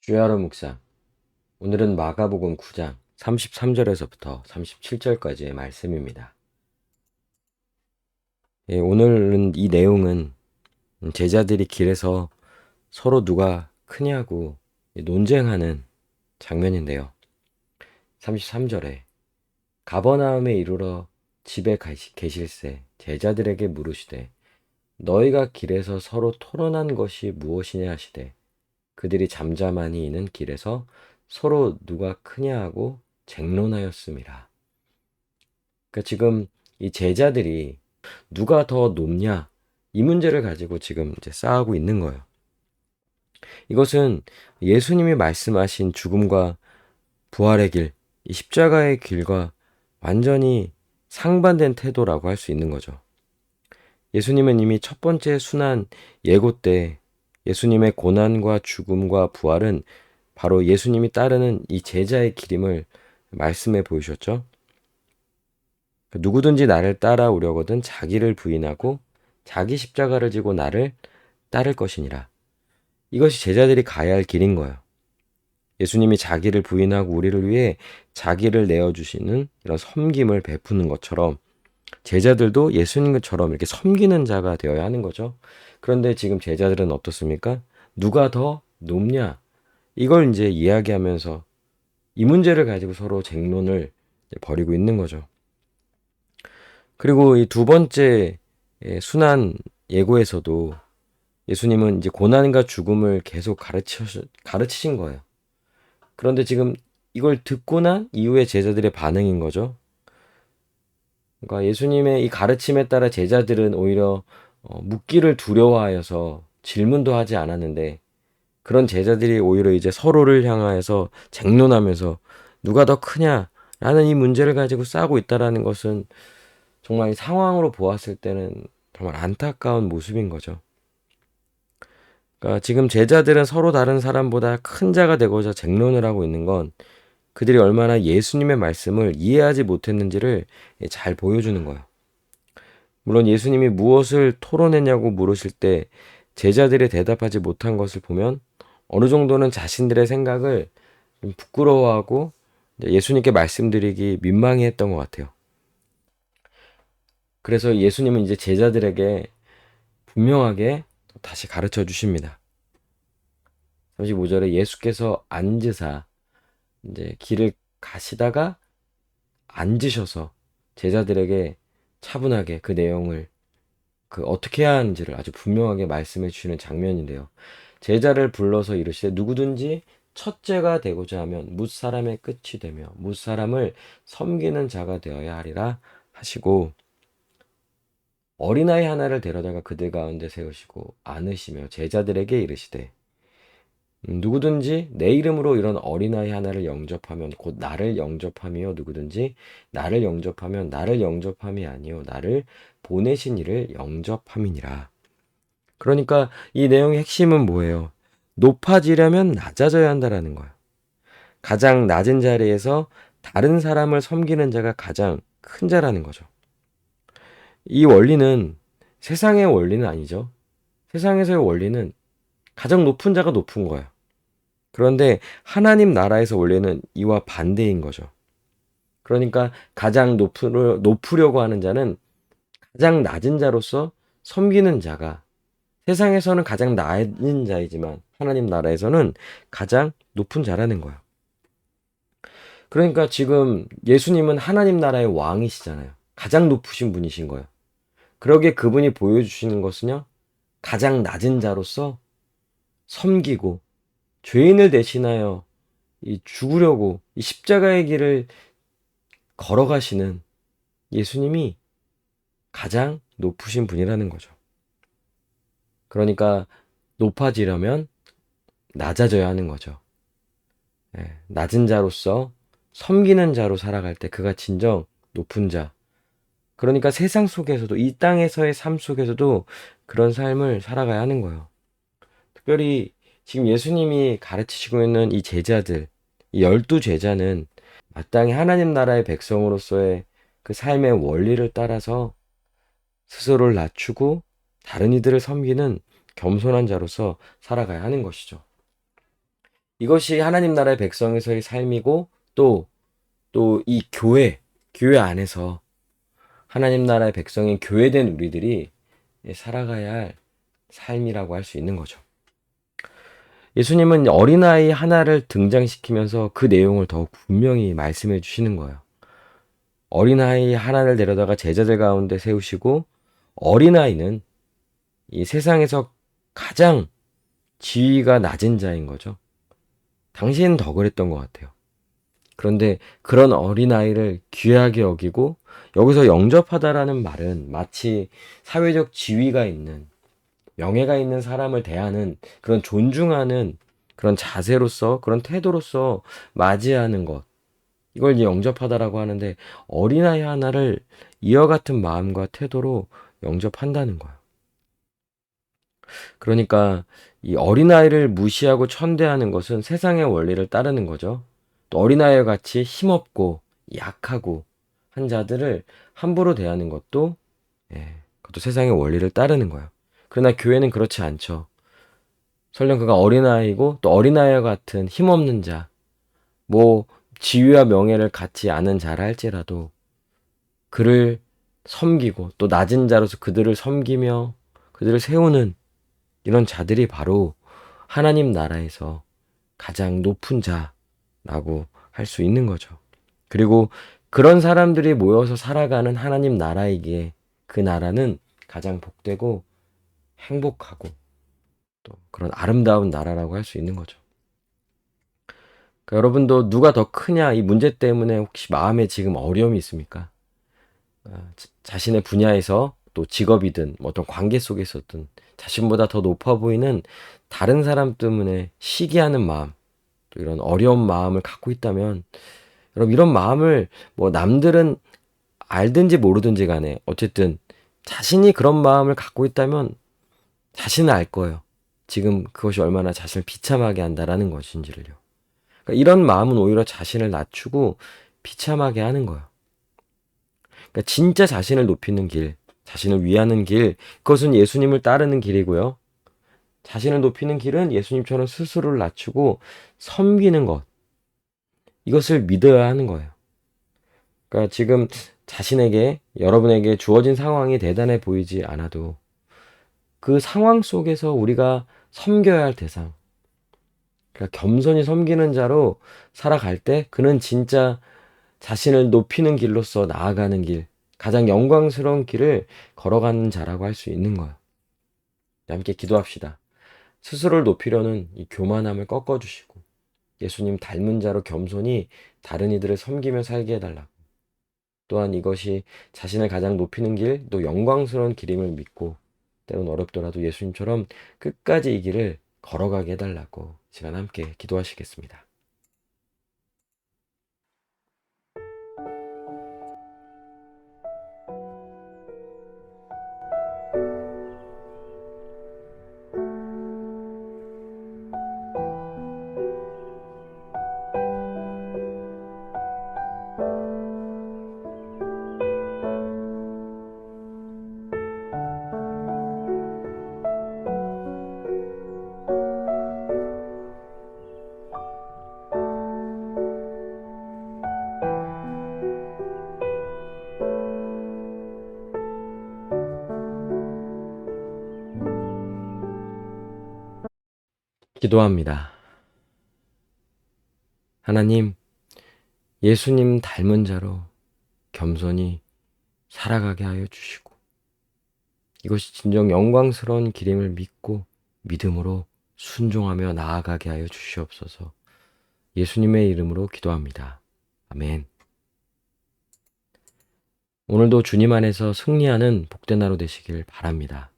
주야로 묵상. 오늘은 마가복음 9장 33절에서부터 37절까지의 말씀입니다. 오늘은 이 내용은 제자들이 길에서 서로 누가 크냐고 논쟁하는 장면인데요. 33절에 가버나움에 이르러 집에 계실새 제자들에게 물으시되 너희가 길에서 서로 토론한 것이 무엇이냐 하시되 그들이 잠잠하니 이는 길에서 서로 누가 크냐 하고 쟁론하였음이라. 그러니까 지금 이 제자들이 누가 더 높냐 이 문제를 가지고 지금 이제 싸우고 있는 거예요. 이것은 예수님이 말씀하신 죽음과 부활의 길, 이 십자가의 길과 완전히 상반된 태도라고 할 수 있는 거죠. 예수님은 이미 첫 번째 순환 예고 때 예수님의 고난과 죽음과 부활은 바로 예수님이 따르는 이 제자의 길임을 말씀해 보이셨죠. 누구든지 나를 따라오려거든 자기를 부인하고 자기 십자가를 지고 나를 따를 것이니라. 이것이 제자들이 가야 할 길인 거예요. 예수님이 자기를 부인하고 우리를 위해 자기를 내어주시는 이런 섬김을 베푸는 것처럼 제자들도 예수님처럼 이렇게 섬기는 자가 되어야 하는 거죠. 그런데 지금 제자들은 어떻습니까? 누가 더 높냐? 이걸 이제 이야기하면서 이 문제를 가지고 서로 쟁론을 벌이고 있는 거죠. 그리고 이 두 번째 순환 예고에서도 예수님은 이제 고난과 죽음을 계속 가르치신 거예요. 그런데 지금 이걸 듣고 난 이후에 제자들의 반응인 거죠. 그러니까 예수님의 이 가르침에 따라 제자들은 오히려 묻기를 두려워하여서 질문도 하지 않았는데 그런 제자들이 오히려 이제 서로를 향하여서 쟁론하면서 누가 더 크냐라는 이 문제를 가지고 싸우고 있다라는 것은 정말 상황으로 보았을 때는 정말 안타까운 모습인 거죠. 그러니까 지금 제자들은 서로 다른 사람보다 큰 자가 되고자 쟁론을 하고 있는 건 그들이 얼마나 예수님의 말씀을 이해하지 못했는지를 잘 보여주는 거예요. 물론 예수님이 무엇을 토론했냐고 물으실 때 제자들이 대답하지 못한 것을 보면 어느 정도는 자신들의 생각을 좀 부끄러워하고 예수님께 말씀드리기 민망해했던 것 같아요. 그래서 예수님은 이제 제자들에게 분명하게 다시 가르쳐 주십니다. 35절에 예수께서 앉으사 이제 길을 가시다가 앉으셔서 제자들에게 차분하게 그 내용을 어떻게 해야 하는지를 아주 분명하게 말씀해 주시는 장면인데요. 제자를 불러서 이르시되 누구든지 첫째가 되고자 하면 뭇사람의 끝이 되며 뭇사람을 섬기는 자가 되어야 하리라 하시고 어린아이 하나를 데려다가 그들 가운데 세우시고 안으시며 제자들에게 이르시되 누구든지 내 이름으로 이런 어린아이 하나를 영접하면 곧 나를 영접함이요 누구든지 나를 영접하면 나를 영접함이 아니요 나를 보내신 이를 영접함이니라. 그러니까 이 내용의 핵심은 뭐예요? 높아지려면 낮아져야 한다라는 거예요. 가장 낮은 자리에서 다른 사람을 섬기는 자가 가장 큰 자라는 거죠. 이 원리는 세상의 원리는 아니죠. 세상에서의 원리는 가장 높은 자가 높은 거예요. 그런데 하나님 나라에서 원리는 이와 반대인 거죠. 그러니까 가장 높으려고 하는 자는 가장 낮은 자로서 섬기는 자가 세상에서는 가장 낮은 자이지만 하나님 나라에서는 가장 높은 자라는 거예요. 그러니까 지금 예수님은 하나님 나라의 왕이시잖아요. 가장 높으신 분이신 거예요. 그러기에 그분이 보여주시는 것은요, 가장 낮은 자로서 섬기고 죄인을 대신하여 이 죽으려고 이 십자가의 길을 걸어가시는 예수님이 가장 높으신 분이라는 거죠. 그러니까 높아지려면 낮아져야 하는 거죠. 낮은 자로서 섬기는 자로 살아갈 때 그가 진정 높은 자. 그러니까 세상 속에서도 이 땅에서의 삶 속에서도 그런 삶을 살아가야 하는 거예요. 특별히 지금 예수님이 가르치시고 있는 이 제자들, 이 12제자는 마땅히 하나님 나라의 백성으로서의 그 삶의 원리를 따라서 스스로를 낮추고 다른 이들을 섬기는 겸손한 자로서 살아가야 하는 것이죠. 이것이 하나님 나라의 백성에서의 삶이고 또 이 교회 안에서 하나님 나라의 백성인 교회된 우리들이 살아가야 할 삶이라고 할 수 있는 거죠. 예수님은 어린아이 하나를 등장시키면서 그 내용을 더욱 분명히 말씀해 주시는 거예요. 어린아이 하나를 데려다가 제자들 가운데 세우시고 어린아이는 이 세상에서 가장 지위가 낮은 자인 거죠. 당시에는 더 그랬던 것 같아요. 그런데 그런 어린아이를 귀하게 여기고 여기서 영접하다라는 말은 마치 사회적 지위가 있는 명예가 있는 사람을 대하는 그런 존중하는 그런 자세로서 그런 태도로서 맞이하는 것 이걸 이제 영접하다라고 하는데 어린아이 하나를 이와 같은 마음과 태도로 영접한다는 거예요. 그러니까 이 어린아이를 무시하고 천대하는 것은 세상의 원리를 따르는 거죠. 또 어린아이와 같이 힘없고 약하고 한 자들을 함부로 대하는 것도 그것도 세상의 원리를 따르는 거예요. 그러나 교회는 그렇지 않죠. 설령 그가 어린아이고 또 어린아이와 같은 힘없는 자, 뭐 지위와 명예를 갖지 않은 자라 할지라도 그를 섬기고 또 낮은 자로서 그들을 섬기며 그들을 세우는 이런 자들이 바로 하나님 나라에서 가장 높은 자라고 할 수 있는 거죠. 그리고 그런 사람들이 모여서 살아가는 하나님 나라이기에 그 나라는 가장 복되고 행복하고 또 그런 아름다운 나라라고 할 수 있는 거죠. 그러니까 여러분도 누가 더 크냐 이 문제 때문에 혹시 마음에 지금 어려움이 있습니까? 자신의 분야에서 또 직업이든 뭐 어떤 관계 속에서든 자신보다 더 높아 보이는 다른 사람 때문에 시기하는 마음, 또 이런 어려운 마음을 갖고 있다면 여러분 이런 마음을 뭐 남들은 알든지 모르든지 간에 어쨌든 자신이 그런 마음을 갖고 있다면 자신은 알 거예요. 지금 그것이 얼마나 자신을 비참하게 한다라는 것인지를요. 그러니까 이런 마음은 오히려 자신을 낮추고 비참하게 하는 거예요. 그러니까 진짜 자신을 높이는 길, 자신을 위하는 길, 그것은 예수님을 따르는 길이고요. 자신을 높이는 길은 예수님처럼 스스로를 낮추고 섬기는 것. 이것을 믿어야 하는 거예요. 그러니까 지금 자신에게, 여러분에게 주어진 상황이 대단해 보이지 않아도 그 상황 속에서 우리가 섬겨야 할 대상, 그러니까 겸손히 섬기는 자로 살아갈 때 그는 진짜 자신을 높이는 길로서 나아가는 길, 가장 영광스러운 길을 걸어가는 자라고 할 수 있는 거예요. 함께 기도합시다. 스스로를 높이려는 이 교만함을 꺾어주시고 예수님 닮은 자로 겸손히 다른 이들을 섬기며 살게 해달라고. 또한 이것이 자신을 가장 높이는 길, 또 영광스러운 길임을 믿고 때론 어렵더라도 예수님처럼 끝까지 이 길을 걸어가게 해달라고 시간 함께 기도하시겠습니다. 기도합니다. 하나님, 예수님 닮은 자로 겸손히 살아가게 하여 주시고 이것이 진정 영광스러운 길임을 믿고 믿음으로 순종하며 나아가게 하여 주시옵소서. 예수님의 이름으로 기도합니다. 아멘. 오늘도 주님 안에서 승리하는 복된 하루 되시길 바랍니다.